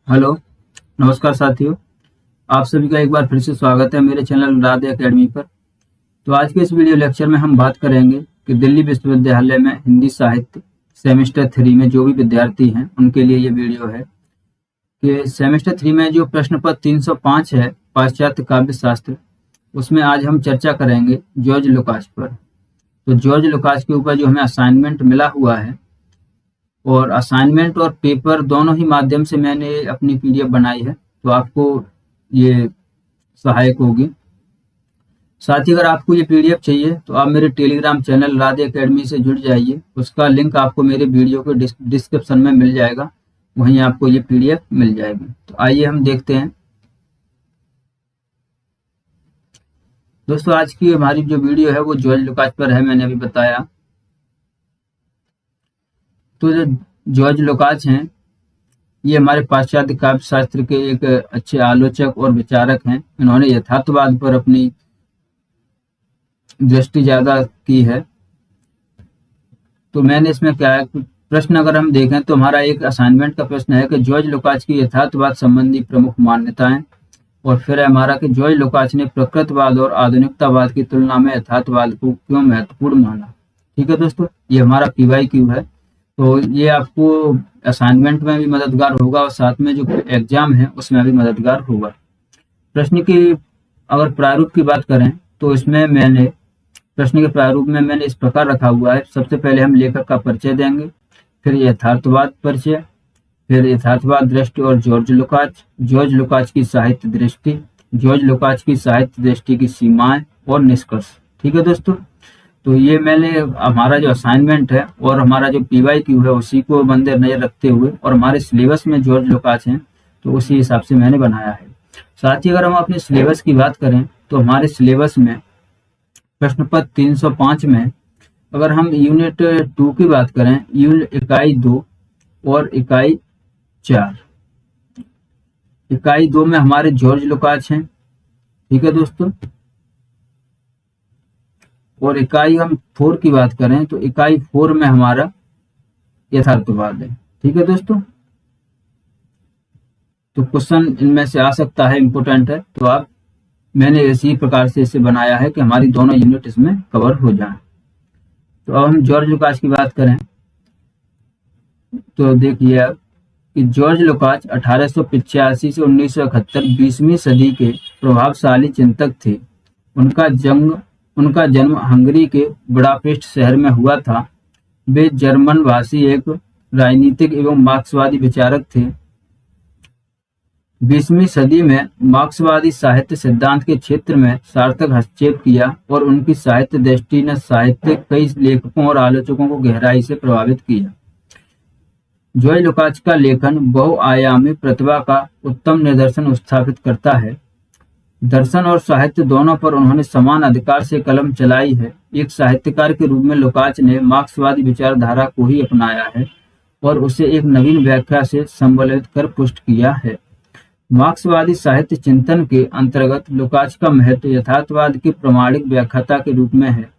Hello. नमस्कार साथियों। आप सभी का एक बार फिर से स्वागत है मेरे चैनल राधे एकेडमी पर। तो आज के इस वीडियो लेक्चर में हम बात करेंगे कि दिल्ली विश्वविद्यालय में हिंदी साहित्य सेमेस्टर 3 में जो भी विद्यार्थी हैं उनके लिए ये वीडियो है कि सेमेस्टर 3 में जो प्रश्न पत्र 305 है पाश्चात्य काव्य शास्त्र, उसमें आज हम चर्चा करेंगे जॉर्ज लुकास पर। तो जॉर्ज लुकास के ऊपर जो हमें असाइनमेंट मिला हुआ है, और असाइनमेंट और पेपर दोनों ही माध्यम से मैंने अपनी पीडीएफ बनाई है, तो आपको ये सहायक होगी। साथ ही अगर आपको ये पीडीएफ चाहिए तो आप मेरे टेलीग्राम चैनल राधे एकेडमी से जुड़ जाइए। उसका लिंक आपको मेरे वीडियो के डिस्क्रिप्शन में मिल जाएगा, वहीं आपको ये पीडीएफ मिल जाएगी। तो आइए हम देखते हैं। दोस्तों, आज की हमारी जो वीडियो है वो जॉर्ज लुकास पर है, मैंने अभी बताया। तो जो जॉर्ज लुकास हैं, ये हमारे पाश्चात्य काव्य शास्त्र के एक अच्छे आलोचक और विचारक हैं। इन्होंने यथार्थवाद पर अपनी दृष्टि ज्यादा की है। तो मैंने इसमें क्या है, प्रश्न अगर हम देखें तो हमारा एक असाइनमेंट का प्रश्न है कि जॉर्ज लुकास की यथार्थवाद संबंधी प्रमुख मान्यताएं, और फिर है हमारा कि जॉर्ज लुकास ने प्रकृतवाद और आधुनिकतावाद की तुलना में यथार्थवाद को क्यों महत्वपूर्ण माना। ठीक है दोस्तों, ये हमारा PYQ है। तो ये आपको असाइनमेंट में भी मददगार होगा और साथ में जो एग्जाम है उसमें भी मददगार होगा। प्रश्न की अगर प्रारूप की बात करें तो इसमें मैंने प्रश्न के प्रारूप में मैंने इस प्रकार रखा हुआ है। सबसे पहले हम लेखक का परिचय देंगे, फिर यथार्थवाद परिचय, फिर यथार्थवाद दृष्टि और जॉर्ज लुकास की साहित्य दृष्टि, जॉर्ज लुकास की साहित्य दृष्टि की सीमाएं और निष्कर्ष। ठीक है दोस्तों, तो ये मैंने हमारा जो असाइनमेंट है और हमारा जो PYQ है उसी को मद्देनजर रखते हुए, और हमारे सिलेबस में जॉर्ज लुकास हैं तो उसी हिसाब से मैंने बनाया है। साथ ही अगर हम अपने सिलेबस की बात करें तो हमारे सिलेबस में प्रश्न पत्र 305 में अगर हम यूनिट 2 की बात करें, इकाई 2 और इकाई 4, इकाई 2 में हमारे जॉर्ज लुकास हैं। ठीक है दोस्तों, और इकाई हम 4 की बात करें तो इकाई 4 में हमारा यथार्थवाद है। ठीक है दोस्तों, तो क्वेश्चन इनमें से आ सकता है, इंपोर्टेंट है, तो मैंने इसी प्रकार से इसे बनाया है कि हमारी दोनों यूनिट इसमें कवर हो जाए। तो अब हम जॉर्ज लुकास की बात करें तो देखिए अब कि जॉर्ज लुकास 1885 से 1971 20वीं सदी के प्रभावशाली चिंतक थे। उनका जन्म हंगरी के बुडापेस्ट शहर में हुआ था। वे जर्मन भाषी एक राजनीतिक एवं मार्क्सवादी विचारक थे। 20वीं सदी में मार्क्सवादी साहित्य सिद्धांत के क्षेत्र में सार्थक हस्तक्षेप किया, और उनकी साहित्य दृष्टि ने साहित्य कई लेखकों और आलोचकों को गहराई से प्रभावित किया। जॉर्ज लुकास का लेखन बहुआयामी प्रतिभा का उत्तम निदर्शन स्थापित करता है। दर्शन और साहित्य दोनों पर उन्होंने समान अधिकार से कलम चलाई है। एक साहित्यकार के रूप में लुकास ने मार्क्सवादी विचारधारा को ही अपनाया है और उसे एक नवीन व्याख्या से संबलित कर पुष्ट किया है। मार्क्सवादी साहित्य चिंतन के अंतर्गत लुकास का महत्व यथार्थवाद की प्रामाणिक व्याख्याता के रूप में है।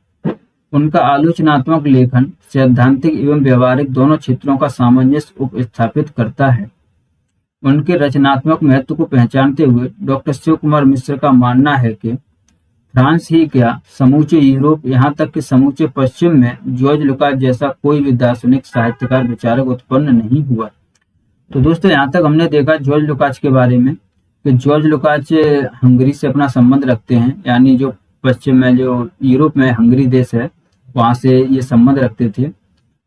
उनका आलोचनात्मक लेखन सैद्धांतिक एवं व्यवहारिक दोनों क्षेत्रों का सामंजस्य उपस्थापित करता है। उनके रचनात्मक महत्व को पहचानते हुए डॉक्टर शिव कुमार मिश्र का मानना है कि फ्रांस ही क्या, समूचे यूरोप, यहाँ तक कि समूचे पश्चिम में जॉर्ज लुकास जैसा कोई भी दार्शनिक, साहित्यकार, विचारक उत्पन्न नहीं हुआ। तो दोस्तों, यहाँ तक हमने देखा जॉर्ज लुकास के बारे में कि जॉर्ज लुकास हंगरी से अपना संबंध रखते हैं, यानी जो पश्चिम में, जो यूरोप में हंगरी देश है, वहां से ये संबंध रखते थे।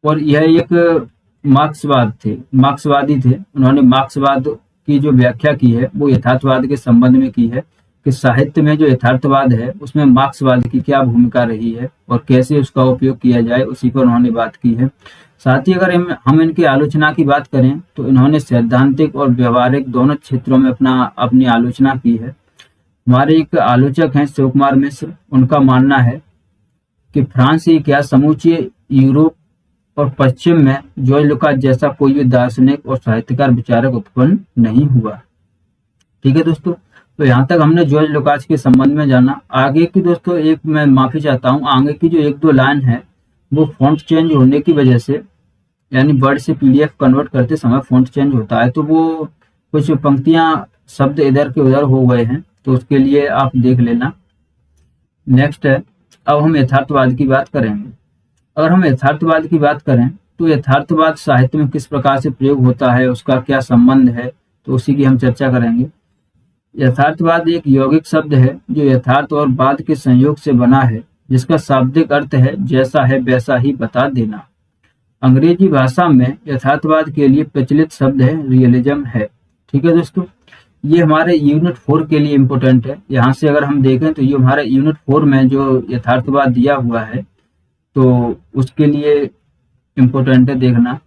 और यह एक मार्क्सवादी थे। उन्होंने मार्क्सवाद की जो व्याख्या की है वो यथार्थवाद के संबंध में की है कि साहित्य में जो यथार्थवाद है उसमें मार्क्सवाद की क्या भूमिका रही है और कैसे उसका उपयोग किया जाए, उसी पर उन्होंने बात की है। साथ ही अगर हम इनकी आलोचना की बात करें तो इन्होंने सैद्धांतिक और व्यवहारिक दोनों क्षेत्रों में अपनी आलोचना की है। हमारे एक आलोचक हैं शिव कुमार मिश्र, उनका मानना है कि फ्रांस ही क्या, समूचे यूरोप और पश्चिम में जॉर्ज लुकास जैसा कोई भी दार्शनिक और साहित्यकार, विचारक उत्पन्न नहीं हुआ। ठीक है दोस्तों, तो यहाँ तक हमने जॉर्ज लुकास के संबंध में जाना। आगे की दोस्तों मैं माफी चाहता हूँ, आगे की जो 1-2 लाइन है वो फॉन्ट चेंज होने की वजह से, यानी वर्ड से PDF कन्वर्ट करते समय फॉन्ट चेंज होता है, तो वो कुछ पंक्तियां शब्द इधर के उधर हो गए हैं, तो उसके लिए आप देख लेना। नेक्स्ट है, अब हम यथार्थवाद की बात करेंगे। अगर हम यथार्थवाद की बात करें तो यथार्थवाद साहित्य में किस प्रकार से प्रयोग होता है, उसका क्या संबंध है, तो उसी की हम चर्चा करेंगे। यथार्थवाद एक यौगिक शब्द है जो यथार्थ और वाद के संयोग से बना है, जिसका शाब्दिक अर्थ है जैसा है वैसा ही बता देना। अंग्रेजी भाषा में यथार्थवाद के लिए प्रचलित शब्द है रियलिज्म है। ठीक है दोस्तों, ये हमारे यूनिट 4 के लिए इम्पोर्टेंट है। यहाँ से अगर हम देखें तो ये हमारे यूनिट 4 में जो यथार्थवाद दिया हुआ है तो उसके लिए इम्पोर्टेंट है देखना।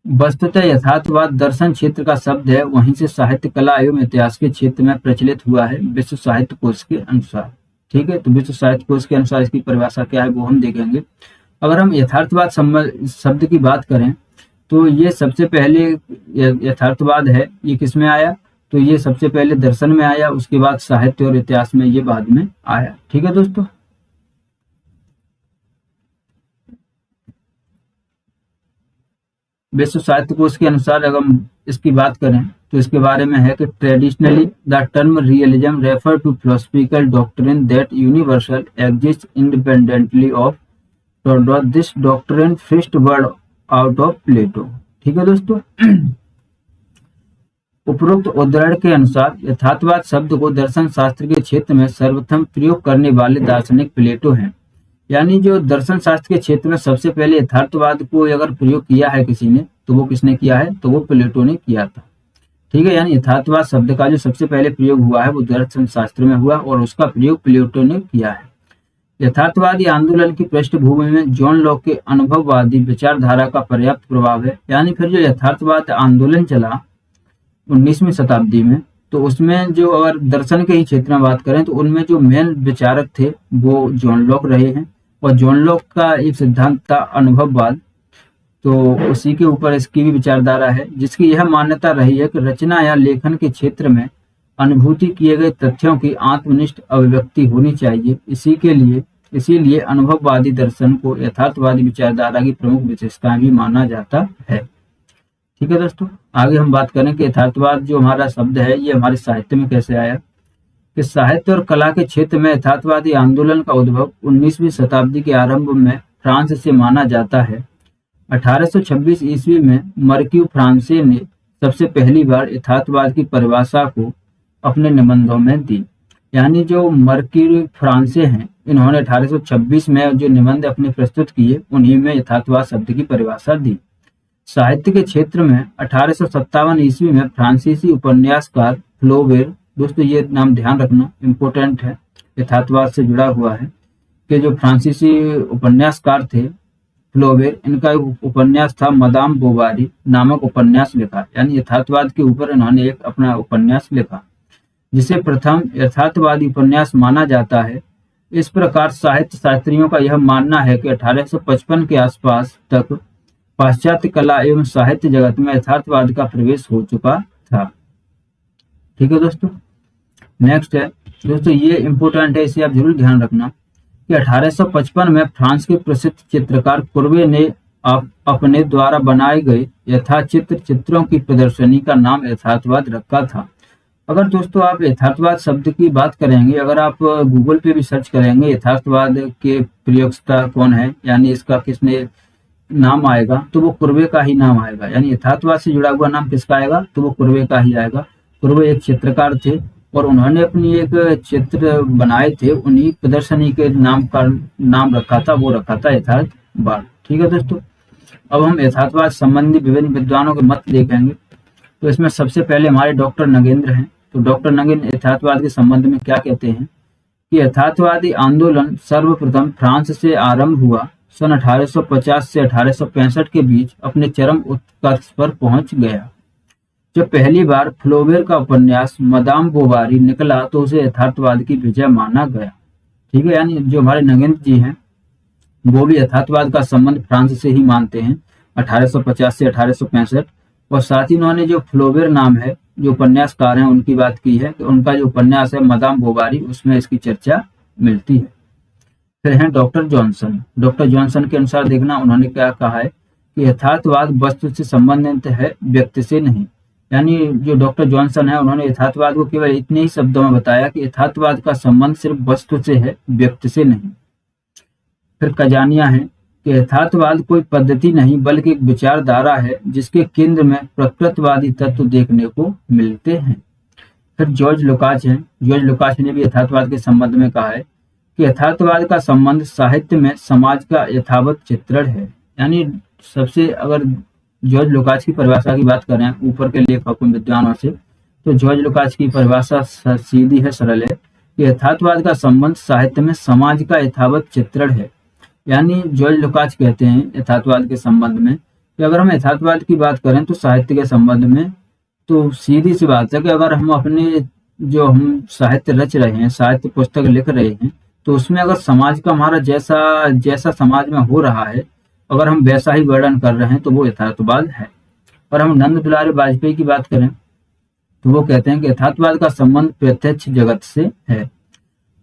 वस्तुतः यथार्थवाद दर्शन क्षेत्र का शब्द है, वहीं से साहित्य कला एवं इतिहास के क्षेत्र में प्रचलित हुआ है विश्व साहित्य कोश के अनुसार। ठीक है, तो विश्व साहित्य कोश के अनुसार इसकी परिभाषा क्या है वो हम देखेंगे। अगर हम यथार्थवाद शब्द की बात करें तो ये सबसे पहले यथार्थवाद है, ये किस में आया, तो ये सबसे पहले दर्शन में आया, उसके बाद साहित्य और इतिहास में ये बाद में आया। ठीक है दोस्तों, विश्व साहित्य कोश के अनुसार अगर हम इसकी बात करें तो इसके बारे में है कि traditionally the term realism refer to philosophical doctrine that universal exist independently of this doctrine first word out of Plato. ठीक है दोस्तों, उपरोक्त उद्धरण के अनुसार यथार्थवाद शब्द को दर्शन शास्त्र के क्षेत्र में सर्वप्रथम प्रयोग करने वाले दार्शनिक प्लेटो हैं। यानी जो दर्शन शास्त्र के क्षेत्र में सबसे पहले यथार्थवाद को अगर प्रयोग किया है किसी ने, तो वो किसने किया है, तो वो प्लेटो ने किया था। ठीक है, यानी यथार्थवाद शब्द का जो सबसे पहले प्रयोग हुआ है वो दर्शन शास्त्र में हुआ और उसका प्रयोग प्लेटो ने किया है। यथार्थवादी आंदोलन की पृष्ठभूमि में जॉन लॉक के अनुभववादी विचारधारा का पर्याप्त प्रभाव है। यानी फिर जो यथार्थवाद आंदोलन चला 19वीं शताब्दी में, तो उसमें जो अगर दर्शन के ही क्षेत्र में बात करें तो उनमें जो मेन विचारक थे वो जॉन लॉक रहे हैं। और जॉन लॉक का एक सिद्धांत था अनुभववाद, तो उसी के ऊपर इसकी भी विचारधारा है, जिसकी यह मान्यता रही है कि रचना या लेखन के क्षेत्र में अनुभूति किए गए तथ्यों की आत्मनिष्ठ अभिव्यक्ति होनी चाहिए। इसीलिए अनुभववादी दर्शन को यथार्थवादी विचारधारा की प्रमुख विशेषताएं भी माना जाता है। ठीक है दोस्तों, आगे हम बात करें कि यथार्थवाद जो हमारा शब्द है ये हमारे साहित्य में कैसे आया। कि साहित्य और कला के क्षेत्र में यथार्थवादी आंदोलन का उद्भव 19वीं शताब्दी के आरंभ में फ्रांस से माना जाता है। 1826 ईस्वी में मर्क्यू फ्रांसे ने सबसे पहली बार यथार्थवाद की परिभाषा को अपने निबंधों में दी। यानी जो मर्क्यू फ्रांसे हैं, इन्होंने 1826 में जो निबंध अपने प्रस्तुत किए उन्हीं में यथार्थवाद शब्द की परिभाषा दी। साहित्य के क्षेत्र में 1857 ईस्वी में फ्रांसीसी उपन्यासकार फ्लोबेर, दोस्तों ये नाम ध्यान रखना इम्पोर्टेंट है, यथार्थवाद से जुड़ा हुआ है, कि जो फ्रांसीसी उपन्यासकार थे फ्लोबेर, इनका उपन्यास था मदाम बोवारी नामक उपन्यास लिखा। यानी यथार्थवाद के ऊपर इन्होंने एक अपना उपन्यास लिखा जिसे प्रथम यथार्थवादी उपन्यास माना जाता है। इस प्रकार साहित्य शास्त्रियों का यह मानना है कि 1855 के आसपास तक पाश्चात्य कला एवं साहित्य जगत में यथार्थवाद का प्रवेश हो चुका था। ठीक है दोस्तों, नेक्स्ट है दोस्तों, ये इंपॉर्टेंट है, इसे आप जरूर ध्यान रखना कि 1855 में फ्रांस के प्रसिद्ध चित्रकार कुर्वे ने अपने द्वारा बनाए गए यथाचित्र चित्रों की प्रदर्शनी का नाम यथार्थवाद रखा था। अगर दोस्तों आप यथार्थवाद शब्द की बात करेंगे, अगर आप गूगल पे भी सर्च करेंगे यथार्थवाद के प्रयोक्ता कौन है, यानी इसका किसने नाम आएगा, तो वो कुर्वे का ही नाम आएगा। यानी यथार्थवाद से जुड़ा हुआ नाम किसका आएगा, तो वो कुर्वे का ही आएगा। कुर्वे एक चित्रकार थे और उन्होंने अपनी एक चित्र बनाए थे, उन्हीं प्रदर्शनी के नाम का नाम रखा था, वो रखा था यथार्थवाद। ठीक है दोस्तों, अब हम यथार्थवाद संबंधी विभिन्न विद्वानों के मत देखेंगे। तो इसमें सबसे पहले हमारे डॉक्टर नगेंद्र हैं। तो डॉक्टर नगेंद्र यथार्थवाद के संबंध में क्या कहते हैं कि यथार्थवादी आंदोलन सर्वप्रथम फ्रांस से आरंभ हुआ, सन 1850 से 1865 के बीच अपने चरम उत्कर्ष पर पहुंच गया। जब पहली बार फ्लोबेर का उपन्यास मदाम बोवारी निकला तो उसे यथार्थवाद की विजय माना गया। ठीक है, यानी जो हमारे नगेंद्र जी हैं वो भी यथार्थवाद का संबंध फ्रांस से ही मानते हैं 1850 से 1865। और साथ ही उन्होंने जो फ्लोबेर नाम है जो उपन्यासकार हैं उनकी बात की है कि उनका जो उपन्यास है मदाम बोवारी, उसमें इसकी चर्चा मिलती है। फिर हैं डॉक्टर जॉनसन। डॉक्टर जॉनसन के अनुसार देखना उन्होंने क्या कहा है कि यथार्थवाद वस्तु से संबंधित है, व्यक्ति से नहीं। यानी जो डॉक्टर जॉनसन है, उन्होंने यथार्थवाद को केवल इतने ही शब्दों में बताया कि यथार्थवाद का संबंध सिर्फ वस्तु से है, व्यक्ति से नहीं। फिर कजानिया है कि यथार्थवाद कोई पद्धति नहीं बल्कि एक विचारधारा है जिसके केंद्र में प्रकृतिवादी तत्व देखने को मिलते हैं। फिर जॉर्ज लुकाच है, जॉर्ज लुकाच ने भी यथार्थवाद के संबंध में कहा है कि यथार्थवाद का संबंध साहित्य में समाज का यथावत चित्रण है। यानी सबसे अगर जॉर्ज लुकाच की परिभाषा की बात करें ऊपर के लेखकों विद्वानों से, तो जॉर्ज लुकाच की परिभाषा सीधी है, सरल है कि यथार्थवाद का संबंध साहित्य में समाज का यथावत चित्रण है। यानी जॉर्ज लुकाच कहते हैं यथार्थवाद के संबंध में कि अगर हम यथार्थवाद की बात करें तो साहित्य के संबंध में, तो सीधी सी बात है कि अगर हम अपने जो हम साहित्य रच रहे हैं, साहित्य पुस्तक लिख रहे हैं, तो उसमें अगर समाज का हमारा जैसा समाज में हो रहा है, अगर हम वैसा ही वर्णन कर रहे हैं तो वो यथार्थवाद है। और हम नंद दुलारी वाजपेयी की बात करें तो वो कहते हैं कि यथार्थवाद का संबंध प्रत्यक्ष जगत से है।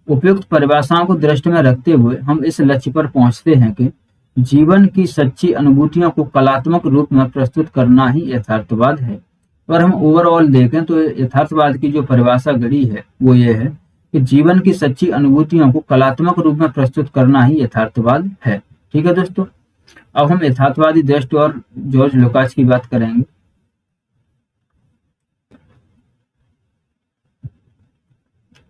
उपयुक्त परिभाषाओं को दृष्टि में रखते हुए हम इस लक्ष्य पर पहुंचते हैं कि जीवन की सच्ची अनुभूतियों को कलात्मक रूप में प्रस्तुत करना ही यथार्थवाद है। अगर हम ओवरऑल देखें तो यथार्थवाद की जो परिभाषा गढ़ी है वो ये है कि जीवन की सच्ची अनुभूतियों को कलात्मक रूप में प्रस्तुत करना ही यथार्थवाद है। ठीक है दोस्तों, अब हम यथार्थवादी दृष्टि और जॉर्ज लुकाच की बात करेंगे।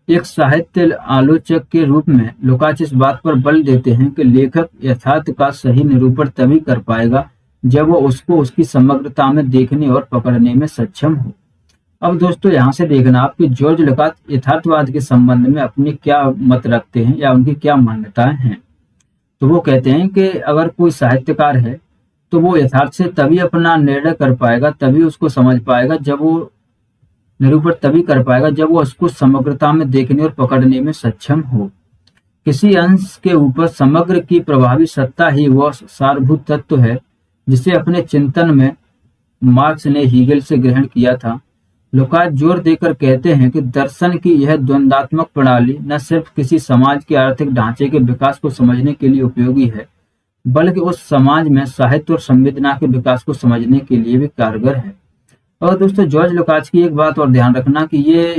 एक साहित्य आलोचक के रूप में लुकाच इस बात पर बल देते हैं कि लेखक यथार्थ का सही निरूपण तभी कर पाएगा जब वो उसको उसकी समग्रता में देखने और पकड़ने में सक्षम हो। अब दोस्तों यहाँ से देखना आप कि जॉर्ज लुकाच यथार्थवाद के संबंध में अपने क्या मत रखते हैं या उनकी क्या मान्यताएं हैं। तो वो कहते हैं कि अगर कोई साहित्यकार है तो वो यथार्थ से तभी अपना निर्णय कर पाएगा, तभी उसको समझ पाएगा, जब वो निरूपण तभी कर पाएगा जब वो उसको समग्रता में देखने और पकड़ने में सक्षम हो। किसी अंश के ऊपर समग्र की प्रभावी सत्ता ही वह सारभूत तत्व है जिसे अपने चिंतन में मार्क्स ने हीगल से ग्रहण किया था। लुकाच जोर देकर कहते हैं कि दर्शन की यह द्वंद्वात्मक प्रणाली न सिर्फ किसी समाज के आर्थिक ढांचे के विकास को समझने के लिए उपयोगी है, बल्कि उस समाज में साहित्य और संवेदना के विकास को समझने के लिए भी कारगर है। और दोस्तों जॉर्ज लुकाच की एक बात और ध्यान रखना कि ये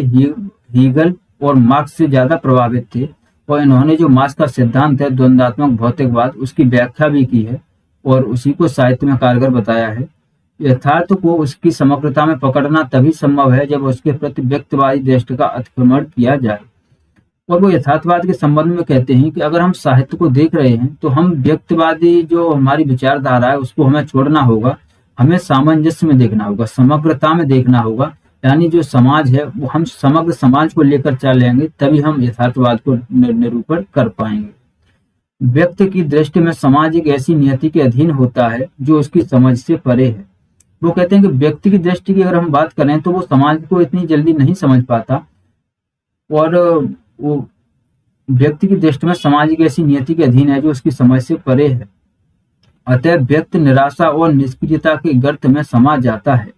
हीगल और मार्क्स से ज्यादा प्रभावित थे और इन्होंने जो मार्क्स का सिद्धांत है द्वंद्वात्मक भौतिकवाद, उसकी व्याख्या भी की है और उसी को साहित्य में कारगर बताया है। यथार्थ को उसकी समग्रता में पकड़ना तभी संभव है जब उसके प्रति व्यक्तिवादी दृष्टि का अतिक्रमण किया जाए। और वो यथार्थवाद के संबंध में कहते हैं कि अगर हम साहित्य को देख रहे हैं तो हम व्यक्तिवादी जो हमारी विचारधारा है उसको हमें छोड़ना होगा, हमें सामंजस्य में देखना होगा, समग्रता में देखना होगा। यानी जो समाज है वो हम समग्र समाज को लेकर चलेंगे तभी हम यथार्थवाद को निरूपण कर पाएंगे। व्यक्ति की दृष्टि में समाज एक ऐसी नियति के अधीन होता है जो उसकी समझ से परे है। वो कहते हैं कि व्यक्ति की दृष्टि की अगर हम बात करें तो वो समाज को इतनी जल्दी नहीं समझ पाता और वो व्यक्ति की दृष्टि में समाज एक ऐसी नियति के अधीन है जो उसकी समझ से परे है। अतः व्यक्ति निराशा और निष्क्रियता के गर्त में समा जाता है।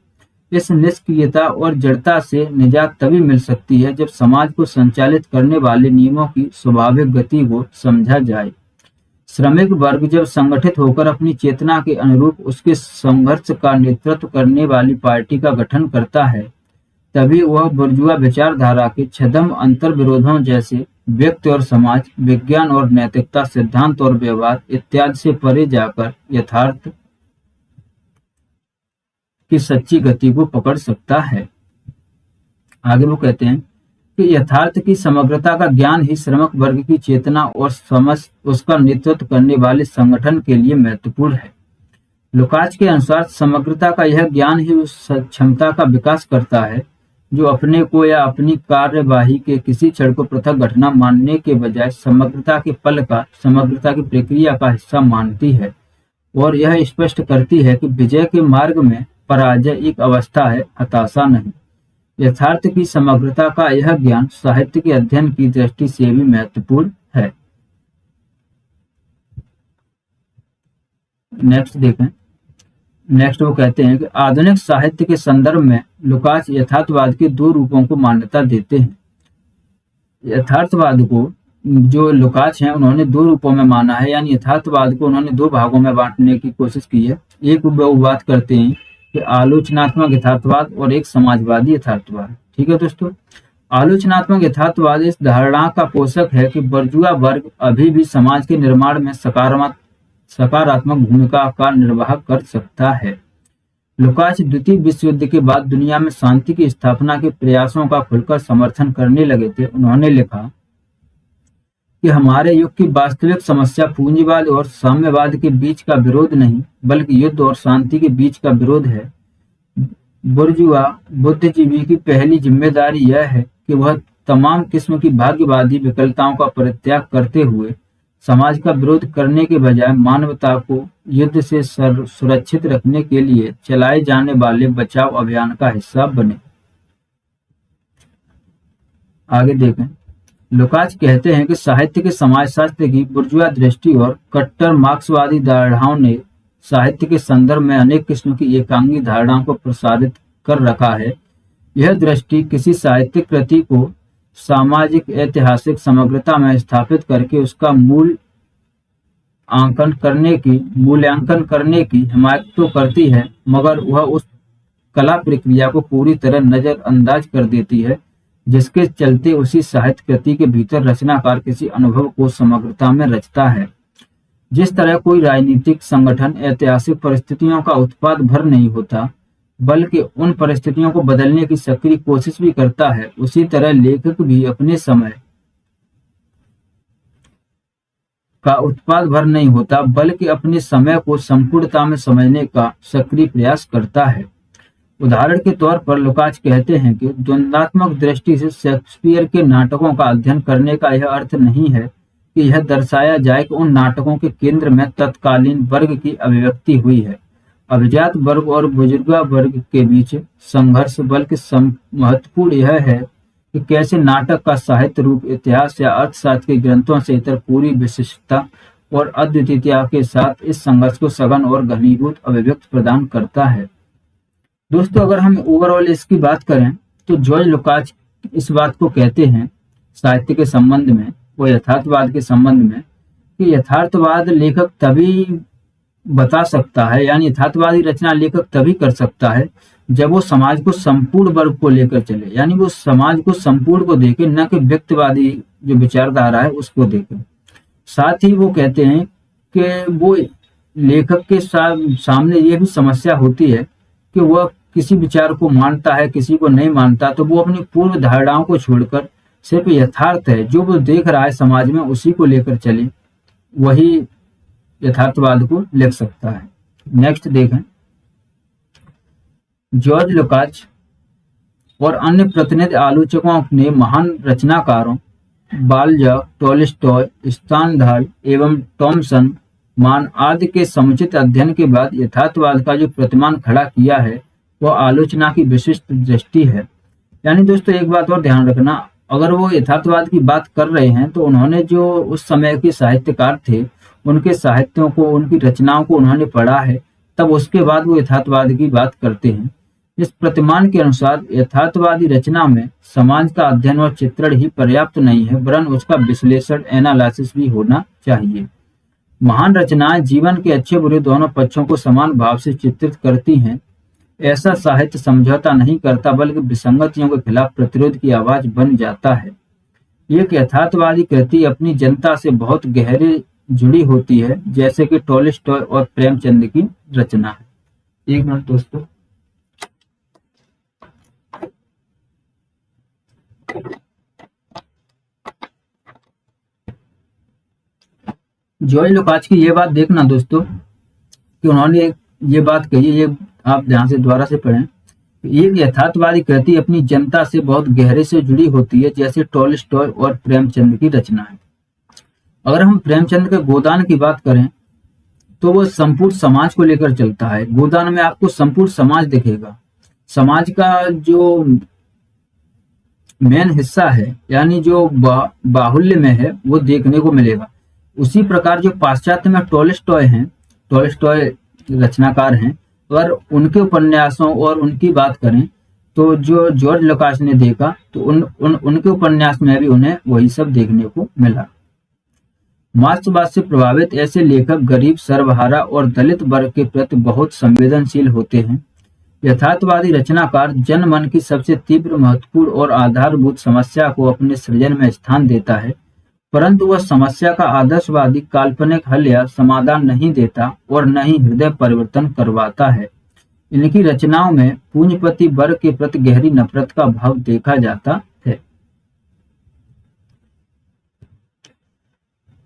इस निष्क्रियता और जड़ता से निजात तभी मिल सकती है जब समाज को संचालित करने वाले नियमों की स्वाभाविक गति को समझा जाए। श्रमिक वर्ग जब संगठित होकर अपनी चेतना के अनुरूप उसके संघर्ष का नेतृत्व करने वाली पार्टी का गठन करता है, तभी वह बुर्जुआ विचारधारा के छद्म अंतर्विरोधों जैसे व्यक्ति और समाज, विज्ञान और नैतिकता, सिद्धांत और व्यवहार इत्यादि से परे जाकर यथार्थ की सच्ची गति को पकड़ सकता है। आगे वो कहते हैं कि यथार्थ की समग्रता का ज्ञान ही श्रमिक वर्ग की चेतना और समझ उसका नेतृत्व करने वाले संगठन के लिए महत्वपूर्ण है। लुकाच के अनुसार समग्रता का यह ज्ञान ही उस क्षमता का विकास करता है जो अपने को या अपनी कार्यवाही के किसी क्षण को पृथक घटना मानने के बजाय समग्रता के पल का, समग्रता की प्रक्रिया का हिस्सा मानती है और यह स्पष्ट करती है कि विजय के मार्ग में पराजय एक अवस्था है, हताशा नहीं। यथार्थ की समग्रता का यह ज्ञान साहित्य के अध्ययन की दृष्टि से भी महत्वपूर्ण है। नेक्स्ट देखें। नेक्स्ट वो कहते हैं कि आधुनिक साहित्य के संदर्भ में लुकाच यथार्थवाद के दो रूपों को मान्यता देते हैं। यथार्थवाद को जो लुकाच हैं उन्होंने दो रूपों में माना है, यानी यथार्थवाद को उन्होंने दो भागों में बांटने की कोशिश की है। एक वो बात करते हैं कि आलोचनात्मक यथार्थवाद और एक समाजवादी यथार्थवाद। ठीक है दोस्तों, आलोचनात्मक यथार्थवाद इस धारणा का पोषक है कि बुर्जुआ वर्ग अभी भी समाज के निर्माण में सकारात्मक भूमिका का निर्वाह कर सकता है। लुकाच द्वितीय विश्व युद्ध के बाद दुनिया में शांति की स्थापना के प्रयासों का खुलकर समर्थन करने लगे थे। उन्होंने लिखा कि हमारे युग की वास्तविक समस्या पूंजीवाद और साम्यवाद के बीच का विरोध नहीं, बल्कि युद्ध और शांति के बीच का विरोध है। बुर्जुआ बुद्धिजीवी की पहली जिम्मेदारी यह है कि वह तमाम किस्म की भाग्यवादी विकलताओं का परित्याग करते हुए समाज का विरोध करने के बजाय मानवता को युद्ध से सुरक्षित रखने के लिए चलाए जाने वाले बचाव अभियान का हिस्सा बने। आगे देखें, लुकाच कहते हैं कि साहित्य के समाजशास्त्र की बुर्जुआ दृष्टि और कट्टर मार्क्सवादी धारणाओं ने साहित्य के संदर्भ में अनेक किस्म की एकांगी धारणाओं को प्रसारित कर रखा है। यह दृष्टि किसी साहित्यिक कृति को सामाजिक ऐतिहासिक समग्रता में स्थापित करके उसका मूल्यांकन करने की हिमायत तो करती है, मगर वह उस कला प्रक्रिया को पूरी तरह नजरअंदाज कर देती है जिसके चलते उसी साहित्य कृति के भीतर रचनाकार किसी अनुभव को समग्रता में रचता है। जिस तरह कोई राजनीतिक संगठन ऐतिहासिक परिस्थितियों का उत्पाद भर नहीं होता, बल्कि उन परिस्थितियों को बदलने की सक्रिय कोशिश भी करता है, उसी तरह लेखक भी अपने समय का उत्पाद भर नहीं होता, बल्कि अपने समय को संपूर्णता में समझने का सक्रिय प्रयास करता है। उदाहरण के तौर पर लुकाच कहते हैं कि द्वंद्वात्मक दृष्टि से शेक्सपियर के नाटकों का अध्ययन करने का यह अर्थ नहीं है कि यह दर्शाया जाए कि उन नाटकों के केंद्र में तत्कालीन वर्ग की अभिव्यक्ति हुई है। अभिजात वर्ग और बुजुर्गा वर्ग के बीच संघर्ष, बल्कि महत्वपूर्ण यह है कि कैसे नाटक का साहित्य रूप इतिहास या अर्थशास्त्र के ग्रंथों से इतर पूरी विशिष्टता और अद्वितीयता के साथ इस संघर्ष को सघन और घनीभूत अभिव्यक्ति प्रदान करता है। दोस्तों, अगर हम ओवरऑल इसकी बात करें तो जॉर्ज लुकाच इस बात को कहते हैं साहित्य के संबंध में और यथार्थवाद के संबंध में कि यथार्थवाद लेखक तभी बता सकता है, यानी यथार्थवादी रचना लेखक तभी कर सकता है जब वो समाज को संपूर्ण वर्ग को लेकर चले, यानी वो समाज को संपूर्ण को देखे, न कि व्यक्तिवादी जो विचारधारा है उसको देखे। साथ ही वो कहते हैं कि वो लेखक के सामने ये भी समस्या होती है कि वह किसी विचार को मानता है, किसी को नहीं मानता, तो वो अपनी पूर्व धारणाओं को छोड़कर सिर्फ यथार्थ है जो वो देख रहा है समाज में उसी को लेकर चले, वही यथार्थवाद को लिख सकता है। नेक्स्ट देखें, जॉर्ज लुकाच और अन्य प्रतिनिधि आलोचकों ने महान रचनाकारों बाल्जाक, टॉलस्टॉय, स्टेनडाल एवं टॉमसन मान आदि के समुचित अध्ययन के बाद यथार्थवाद का जो प्रतिमान खड़ा किया है वह आलोचना की विशिष्ट दृष्टि है। यानी दोस्तों, एक बात और ध्यान रखना, अगर वो यथार्थवाद की बात कर रहे हैं तो उन्होंने जो उस समय के साहित्यकार थे उनके साहित्यों को, उनकी रचनाओं को उन्होंने पढ़ा है, तब उसके बाद वो यथार्थवाद की बात करते हैं। इस प्रतिमान के अनुसार यथार्थवादी रचना में समाज का अध्ययन और चित्रण ही पर्याप्त नहीं है, वरन उसका विश्लेषण, एनालिसिस भी होना चाहिए। महान रचनाएं जीवन के अच्छे बुरे दोनों पक्षों को समान भाव से चित्रित करती हैं। ऐसा साहित्य समझौता नहीं करता, बल्कि विसंगतियों के खिलाफ प्रतिरोध की आवाज बन जाता है। एक यथार्थवादी कृति अपनी जनता से बहुत गहरे जुड़ी होती है, जैसे कि टॉलस्टॉय और प्रेमचंद की रचना है। एक मिनट दोस्तों, जॉर्ज लुकाच की ये बात देखना दोस्तों कि उन्होंने ये बात कही है, ये आप ध्यान से दोबारा से पढ़ें। एक यथार्थवादी कृति अपनी जनता से बहुत गहरे से जुड़ी होती है, जैसे टॉलस्टॉय और प्रेमचंद की रचना है। अगर हम प्रेमचंद के गोदान की बात करें तो वह संपूर्ण समाज को लेकर चलता है। गोदान में आपको संपूर्ण समाज दिखेगा, समाज का जो मेन हिस्सा है, यानी जो बाहुल्य में है, वो देखने को मिलेगा। उसी प्रकार जो पाश्चात्य में टॉलस्टॉय रचनाकार हैं, अगर उनके उपन्यासों और उनकी बात करें तो जो जॉर्ज लुकाच ने देखा तो उनके उपन्यास में भी उन्हें वही सब देखने को मिला। मार्क्सवाद से प्रभावित ऐसे लेखक गरीब, सर्वहारा और दलित वर्ग के प्रति बहुत संवेदनशील होते हैं। यथार्थवादी रचनाकार जनमन की सबसे तीव्र, महत्वपूर्ण और आधारभूत समस्या को अपने सृजन में स्थान देता है, परंतु वह समस्या का आदर्शवादी काल्पनिक हल या समाधान नहीं देता और न ही हृदय परिवर्तन करवाता है। इनकी रचनाओं में पूंजीपति वर्ग के प्रति गहरी नफरत का भाव देखा जाता है।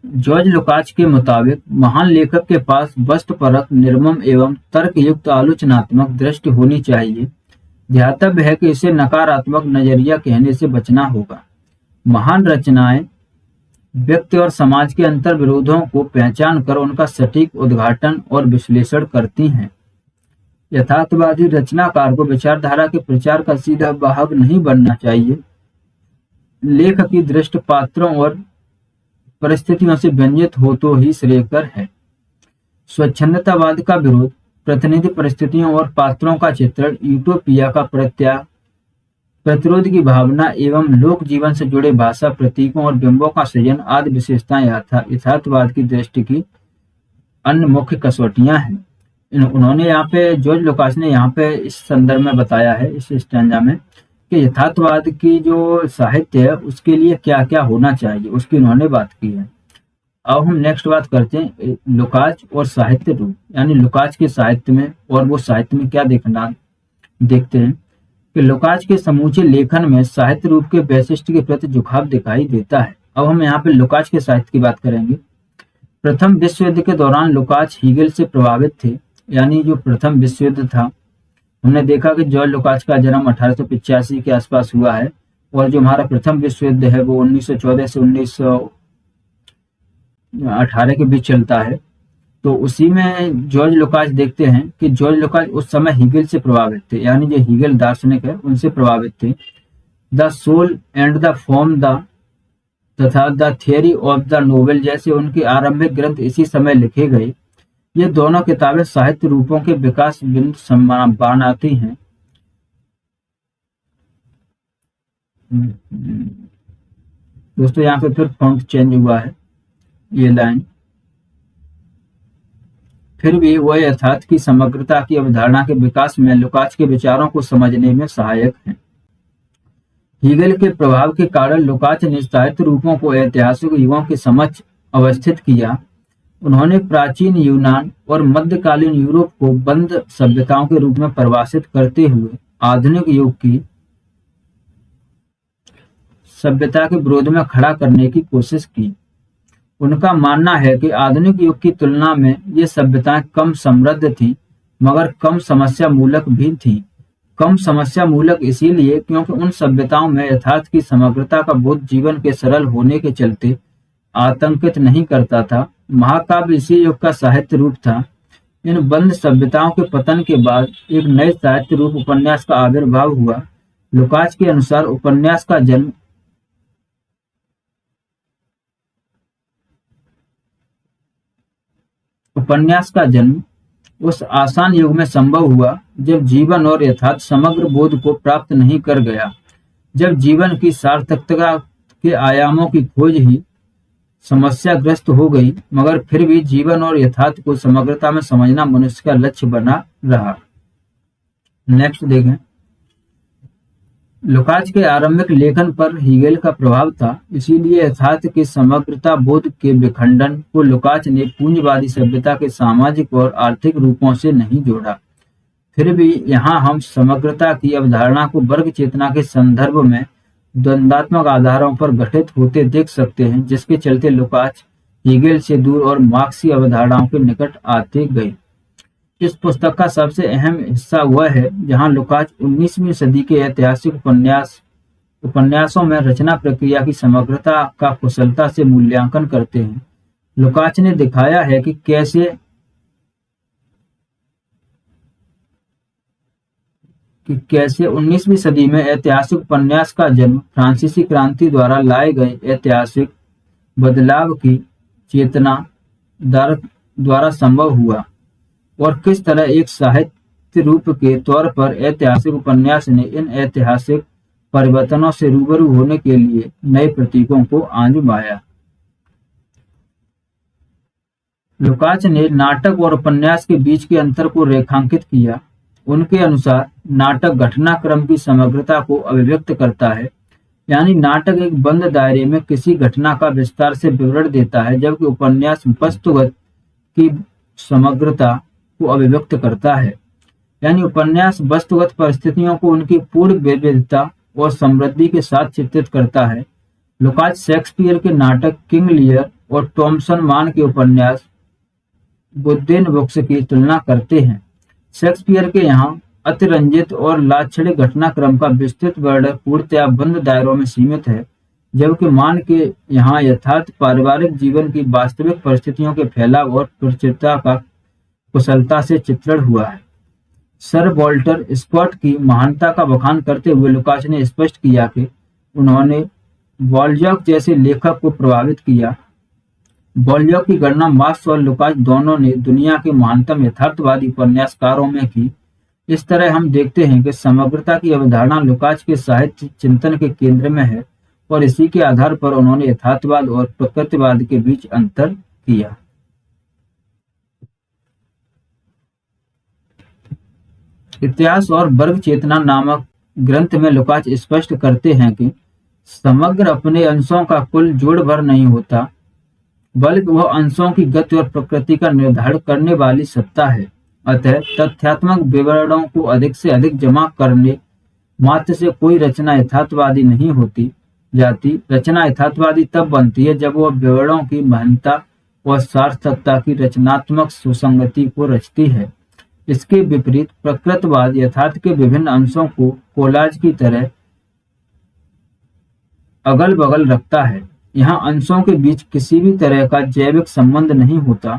जॉर्ज लुकाच के मुताबिक महान लेखक के पास वस्तुपरक, निर्मम एवं तर्कयुक्त आलोचनात्मक दृष्टि होनी चाहिए। ध्यातव्य है कि इसे नकारात्मक नजरिया कहने से बचना होगा। महान रचनाएं व्यक्ति और समाज के अंतर विरोधों को पहचान कर उनका सटीक उद्घाटन और विश्लेषण करती हैं। यथार्थवादी रचनाकार को विचारधारा के प्रचार का सीधा वाहक नहीं बनना चाहिए। लेखक की दृष्टि पात्रों और परिस्थितियों से व्यंजित हो तो ही श्रेयकर है। स्वच्छंदतावाद का विरोध, प्रतिनिधि परिस्थितियों और पात्रों का चित्रण, यूटोपिया का प्रतिरोध की भावना एवं लोक जीवन से जुड़े भाषा, प्रतीकों और बिंबों का सृजन आदि विशेषताएं यथार्थवाद की दृष्टि की अन्य मुख्य कसौटियां हैं। उन्होंने यहाँ पे, जॉर्ज लुकास ने यहाँ पे इस संदर्भ में बताया है, इस स्टैंजा में, कि यथार्थवाद की जो साहित्य है उसके लिए क्या क्या होना चाहिए, उसकी उन्होंने बात की है। अब हम नेक्स्ट बात करते हैं लुकाच और साहित्य रूप, यानी लुकाच के साहित्य में और वो साहित्य में क्या देखते हैं कि लुकाच के समूचे लेखन में साहित्य रूप के वैशिष्ट्य के प्रति झुकाव दिखाई देता है। अब हम यहाँ पे लुकाच के साहित्य की बात करेंगे। प्रथम विश्व युद्ध के दौरान लुकाच हीगल से प्रभावित थे, यानी जो प्रथम विश्व युद्ध था, हमने देखा कि जॉर्ज लुकाच का जन्म 1885 के आसपास हुआ है और जो हमारा प्रथम विश्व युद्ध है वो 1914 से 1918 के बीच चलता है। तो उसी में जॉर्ज लुकाच देखते हैं कि जॉर्ज लुकाच उस समय हीगल से प्रभावित थे, यानी जो हीगल दार्शनिक है उनसे प्रभावित थे। The soul and the form तथा the theory of the novel जैसे उनके आरंभिक ग्रंथ इसी समय लिखे गए। ये दोनों किताबें साहित्य रूपों के विकास बिंदु बनाती हैं। दोस्तों यहाँ पे फिर फॉन्ट चेंज हुआ है, ये लाइन। फिर भी वह यथार्थ की समग्रता की अवधारणा के विकास में लुकाच के विचारों को समझने में सहायक है। हीगल के प्रभाव के कारण लुकाच ने साहित्य रूपों को ऐतिहासिक युगों के समक्ष अवस्थित किया। उन्होंने प्राचीन यूनान और मध्यकालीन यूरोप को बंद सभ्यताओं के रूप में परिभाषित करते हुए आधुनिक युग की सभ्यता के विरोध में खड़ा करने की कोशिश की। उनका मानना है कि आधुनिक युग की तुलना में ये सभ्यताएं कम समृद्ध थी, मगर कम समस्या मूलक भी थी। कम समस्या मूलक इसीलिए क्योंकि उन सभ्यताओं में यथार्थ की समग्रता का बोध जीवन के सरल होने के चलते आतंकित नहीं करता था। महाकाव्य इसी युग का साहित्य रूप था। इन बंद सभ्यताओं के पतन के बाद एक नए साहित्य रूप उपन्यास का आविर्भाव हुआ। लुकाच के अनुसार उपन्यास का जन्म उस आसान युग में संभव हुआ जब जीवन और यथार्थ समग्र बोध को प्राप्त नहीं कर गया, जब जीवन की सार्थकता के आयामों की खोज ही समस्याग्रस्त हो गई, मगर फिर भी जीवन और यथार्थ को समग्रता में समझना मनुष्य का लक्ष्य बना रहा। नेक्स्ट देखें, लुकाच के आरंभिक लेखन पर हीगल का प्रभाव था, इसीलिए यथार्थ के समग्रता बोध के विखंडन को लुकाच ने पूंजीवादी सभ्यता के सामाजिक और आर्थिक रूपों से नहीं जोड़ा। फिर भी यहाँ हम समग्रता की अवधारणा को वर्ग चेतना के संदर्भ में द्वंद्वात्मक आधारों पर गठित होते देख सकते हैं, जिसके चलते लुकाच हीगल से दूर और मार्क्सी अवधारणाओं के निकट आते गए। इस पुस्तक का सबसे अहम हिस्सा वह है जहां लुकाच 19वीं सदी के ऐतिहासिक उपन्यासों में रचना प्रक्रिया की समग्रता का कुशलता से मूल्यांकन करते हैं। लुकाच ने दिखाया है कि कैसे 19वीं सदी में ऐतिहासिक उपन्यास का जन्म फ्रांसीसी क्रांति द्वारा लाए गए ऐतिहासिक बदलाव की चेतना द्वारा संभव हुआ और किस तरह एक साहित्य रूप के तौर पर ऐतिहासिक उपन्यास ने इन ऐतिहासिक परिवर्तनों से रूबरू होने के लिए नए प्रतीकों को आजमाया। लुकाच ने नाटक और उपन्यास के बीच के अंतर को रेखांकित किया। उनके अनुसार नाटक घटनाक्रम की समग्रता को अभिव्यक्त करता है, यानी नाटक एक बंद दायरे में किसी घटना का विस्तार से विवरण देता है, जबकि उपन्यास वस्तुगत की समग्रता को अभिव्यक्त करता है। यानी उपन्यास वस्तुगत परिस्थितियों को उनकी पूर्ण विविधता और समृद्धि के साथ चित्रित करता है। लुकाच शेक्सपियर के नाटक किंग लियर और टॉमसन मान के उपन्यास बुदेन बुक्स की तुलना करते हैं। शेक्सपियर के यहाँ अतिरंजित और लाक्षणिक घटनाक्रम का विस्तृत वर्णन पूर्णतया बंद दायरों में सीमित है, जबकि मान के यहाँ यथार्थ पारिवारिक जीवन की वास्तविक परिस्थितियों के फैलाव और प्रचुरता का कुशलता से चित्रण हुआ है। सर वॉल्टर स्कॉट की महानता का बखान करते हुए लुकाच ने स्पष्ट किया कि उन्होंने बॉलजॉक जैसे लेखक को प्रभावित किया। बॉलजॉक की गणना मार्क्स और लुकाच दोनों ने दुनिया के महानतम यथार्थवादी उपन्यासकारों में की। इस तरह हम देखते हैं कि समग्रता की अवधारणा लुकाच के साहित्य चिंतन के केंद्र में है और इसी के आधार पर उन्होंने यथार्थवाद और प्रकृतिवाद के बीच अंतर किया। इतिहास और वर्ग चेतना नामक ग्रंथ में लुकाच स्पष्ट करते हैं कि समग्र अपने अंशों का कुल जोड़ भर नहीं होता, बल्कि वह अंशों की गति और प्रकृति का निर्धारण करने वाली सत्ता है। अतः तथ्यात्मक विवरणों को अधिक से अधिक जमा करने मात्र से कोई रचना यथार्थवादी नहीं होती जाती। रचना यथार्थवादी तब बनती है जब वह विवरणों की महत्ता और सार्थकता की रचनात्मक सुसंगति को रचती है। इसके विपरीत प्रकृतवाद यथार्थ के विभिन्न अंशों को कोलाज की तरह अगल बगल रखता है। यहाँ अंशों के बीच किसी भी तरह का जैविक संबंध नहीं होता।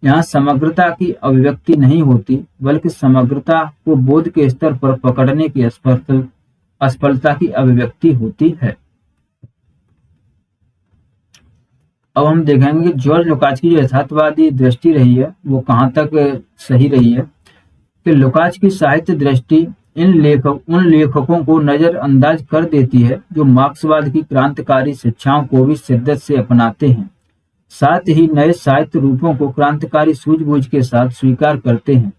यहाँ समग्रता की अभिव्यक्ति नहीं होती, बल्कि समग्रता को बोध के स्तर पर पकड़ने की असफलता की अभिव्यक्ति होती है। अब हम देखेंगे कि जॉर्ज लुकाच की जो यथार्थवादी दृष्टि रही है वो कहाँ तक सही रही है। कि लुकाच की साहित्य दृष्टि उन लेखकों को नजरअंदाज कर देती है जो मार्क्सवाद की क्रांतिकारी शिक्षाओं को भी शिद्दत से अपनाते हैं, साथ ही नए साहित्य रूपों को क्रांतिकारी सूझबूझ के साथ स्वीकार करते हैं,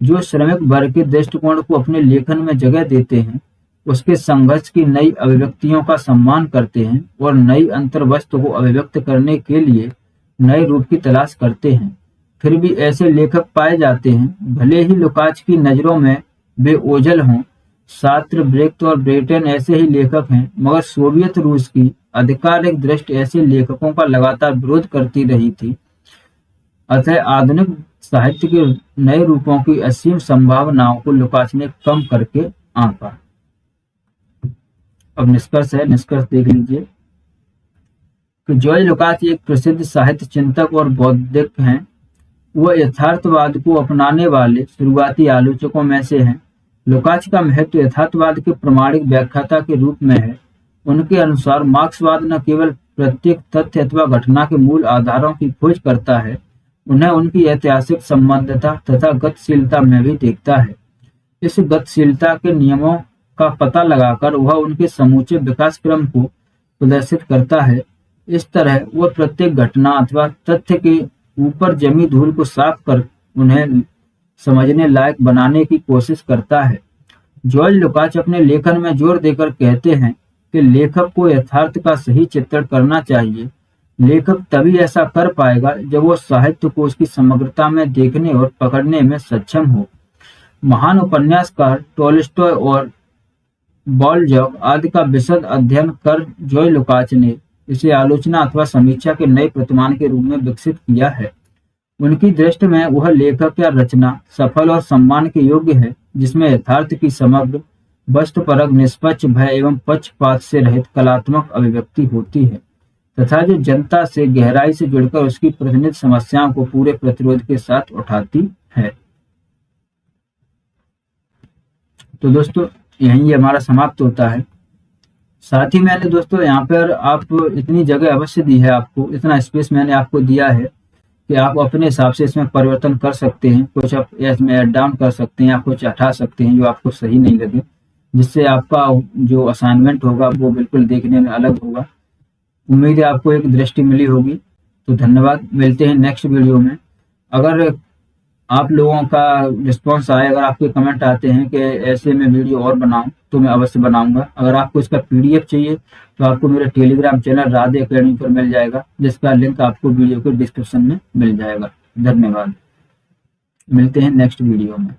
जो श्रमिक वर्ग के दृष्टिकोण को अपने लेखन में जगह देते हैं, उसके संघर्ष की नई अभिव्यक्तियों का सम्मान करते हैं और नई अंतर्वस्तु को अभिव्यक्त करने के लिए नए रूप की तलाश करते हैं। फिर भी ऐसे लेखक पाए जाते हैं, भले ही लुकाच की नजरों में वे ओझल हों। सार्त्र, ब्रेख्त और ब्रेटेन ऐसे ही लेखक हैं, मगर सोवियत रूस की आधिकारिक दृष्टि ऐसे लेखकों का लगातार विरोध करती रही थी। अतः आधुनिक साहित्य के नए रूपों की असीम संभावनाओं को लुकाच ने कम करके आंका। अब निष्कर्ष है, निष्कर्ष देख लीजिए कि जॉर्ज लुकाच एक प्रसिद्ध साहित्य चिंतक और बौद्धिक हैं। वह यथार्थवाद को अपनाने वाले शुरुआती आलोचकों में से हैं। लुकाच का महत्व यथार्थवाद के प्रमाणिक व्याख्याता के रूप में है। उनके अनुसार मार्क्सवाद न केवल प्रत्येक तथ्य अथवा घटना के मूल आधारों की खोज करता है, उन्हें उनकी ऐतिहासिक संबद्धता तथा गतिशीलता में भी देखता है। इस गतिशीलता के नियमों का पता लगाकर वह उनके समूचे विकास क्रम को प्रदर्शित करता है। इस तरह वह प्रत्येक घटना अथवा तथ्य के ऊपर जमी धूल को साफ कर उन्हें समझने लायक बनाने की कोशिश करता है। जॉर्ज लुकाच अपने लेखन में जोर देकर कहते हैं कि लेखक को यथार्थ का सही चित्रण करना चाहिए। लेखक तभी ऐसा कर पाएगा जब वो साहित्य को उसकी समग्रता में देखने और पकड़ने में सक्षम हो। महान उपन्यासकार टॉलस्टॉय और बॉलजॉक आदि का विशद अध्ययन कर जॉर्ज लुकाच ने इसे आलोचना अथवा समीक्षा के नए प्रतिमान के रूप में विकसित किया है। उनकी दृष्टि में वह लेखक या रचना सफल और सम्मान के योग्य है जिसमें यथार्थ की समग्र, वस्तुपरक, निष्पक्ष, भय एवं पक्षपात से रहित कलात्मक अभिव्यक्ति होती है तथा जो जनता से गहराई से जुड़कर उसकी प्रतिनिधि समस्याओं को पूरे प्रतिरोध के साथ उठाती है। तो दोस्तों यही हमारा समाप्त होता है। साथ ही मैंने दोस्तों यहाँ पर आप इतनी जगह अवश्य दी है, आपको इतना स्पेस मैंने आपको दिया है कि आप अपने हिसाब से इसमें परिवर्तन कर सकते हैं। कुछ आप इसमें ऐड डाउन कर सकते हैं या कुछ हटा सकते हैं जो आपको सही नहीं लगे, जिससे आपका जो असाइनमेंट होगा वो बिल्कुल देखने में अलग होगा। उम्मीद है आपको एक दृष्टि मिली होगी। तो धन्यवाद, मिलते हैं नेक्स्ट वीडियो में। अगर आप लोगों का रिस्पॉन्स आए, अगर आपके कमेंट आते हैं कि ऐसे में वीडियो और बनाऊं, तो मैं अवश्य बनाऊंगा। अगर आपको इसका पीडीएफ चाहिए तो आपको मेरे टेलीग्राम चैनल राधे अकेडमी पर मिल जाएगा, जिसका लिंक आपको वीडियो के डिस्क्रिप्शन में मिल जाएगा। धन्यवाद, मिलते हैं नेक्स्ट वीडियो में।